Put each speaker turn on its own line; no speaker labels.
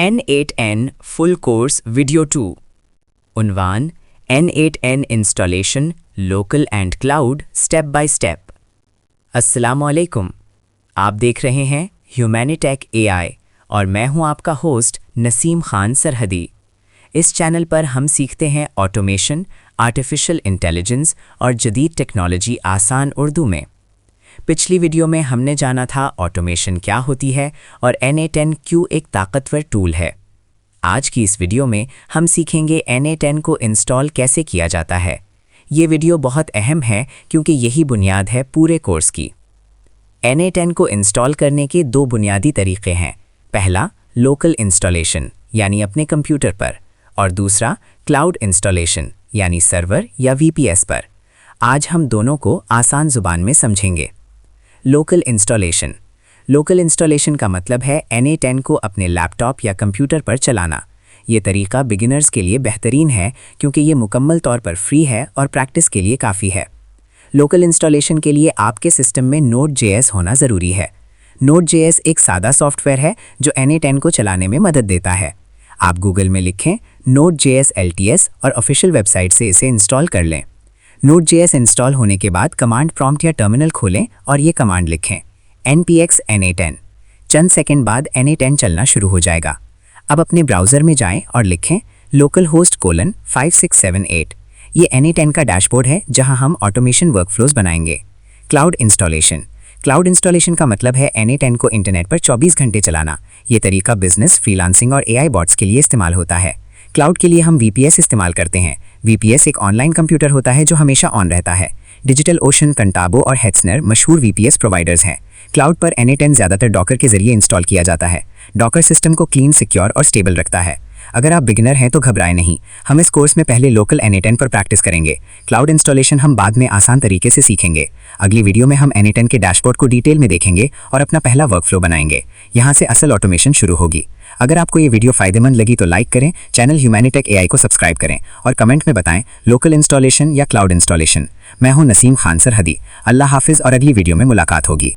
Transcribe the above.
N8N full course video 2। उन्वान N8N installation local and cloud step by step. अस्सलामुअलैकुम, आप देख रहे हैं ह्यूमैनिटेक AI और मैं हूं आपका होस्ट नसीम खान सरहदी। इस चैनल पर हम सीखते हैं ऑटोमेशन, आर्टिफिशियल इंटेलिजेंस और जदीद टेक्नोलॉजी आसान उर्दू में। पिछली वीडियो में हमने जाना था ऑटोमेशन क्या होती है और N8N क्यों एक ताकतवर टूल है। आज की इस वीडियो में हम सीखेंगे N8N को इंस्टॉल कैसे किया जाता है। ये वीडियो बहुत अहम है क्योंकि यही बुनियाद है पूरे कोर्स की। N8N को इंस्टॉल करने के दो बुनियादी तरीके हैं। पहला लोकल इंस्टॉलेशन यानी अपने कंप्यूटर पर, और दूसरा क्लाउड इंस्टॉलेशन यानी सर्वर या VPS पर। आज हम दोनों को आसान ज़ुबान में समझेंगे। लोकल इंस्टॉलेशन का मतलब है N8N को अपने लैपटॉप या कंप्यूटर पर चलाना। ये तरीका बिगिनर्स के लिए बेहतरीन है क्योंकि ये मुकम्मल तौर पर फ्री है और प्रैक्टिस के लिए काफ़ी है। लोकल इंस्टॉलेशन के लिए आपके सिस्टम में Node.js होना ज़रूरी है। Node.js एक सादा सॉफ्टवेयर है जो N8N को चलाने में मदद देता है। आप गूगल में लिखें Node.js LTS और ऑफिशियल वेबसाइट से इसे इंस्टॉल कर लें। Node.js इंस्टॉल होने के बाद कमांड प्रॉम्प्ट या टर्मिनल खोलें और ये कमांड लिखें npx N8N। चंद सेकंड बाद N8N चलना शुरू हो जाएगा। अब अपने ब्राउज़र में जाएं और लिखें localhost:5678। ये N8N का डैशबोर्ड है जहां हम ऑटोमेशन वर्कफ्लोज बनाएंगे। क्लाउड इंस्टॉलेशन का मतलब है N8N को इंटरनेट पर 24 घंटे चलाना। ये तरीका बिजनेस, फ्रीलांसिंग और AI बॉट्स के लिए इस्तेमाल होता है। क्लाउड के लिए हम VPS इस्तेमाल करते हैं। VPS एक ऑनलाइन कंप्यूटर होता है जो हमेशा ऑन रहता है। डिजिटल ओशन, कंटाबो और हेट्सनर मशहूर VPS प्रोवाइडर्स हैं। क्लाउड पर N8N ज़्यादातर डॉकर के जरिए इंस्टॉल किया जाता है। डॉकर सिस्टम को क्लीन, सिक्योर और स्टेबल रखता है। अगर आप बिगिनर हैं तो घबराएं नहीं, हम इस कोर्स में पहले लोकल N8N पर प्रैक्टिस करेंगे। क्लाउड इंस्टॉलेशन हम बाद में आसान तरीके से सीखेंगे। अगली वीडियो में हम N8N के डैशबोर्ड को डिटेल में देखेंगे और अपना पहला वर्कफ्लो बनाएंगे। यहाँ से असल ऑटोमेशन शुरू होगी। अगर आपको ये वीडियो फ़ायदेमंद लगी तो लाइक करें, चैनल ह्यूमैनिटेक AI को सब्सक्राइब करें और कमेंट में बताएं लोकल इंस्टॉलेशन या क्लाउड इंस्टॉलेशन। मैं हूं नसीम खान सरहदी। अल्लाह हाफिज़ और अगली वीडियो में मुलाकात होगी।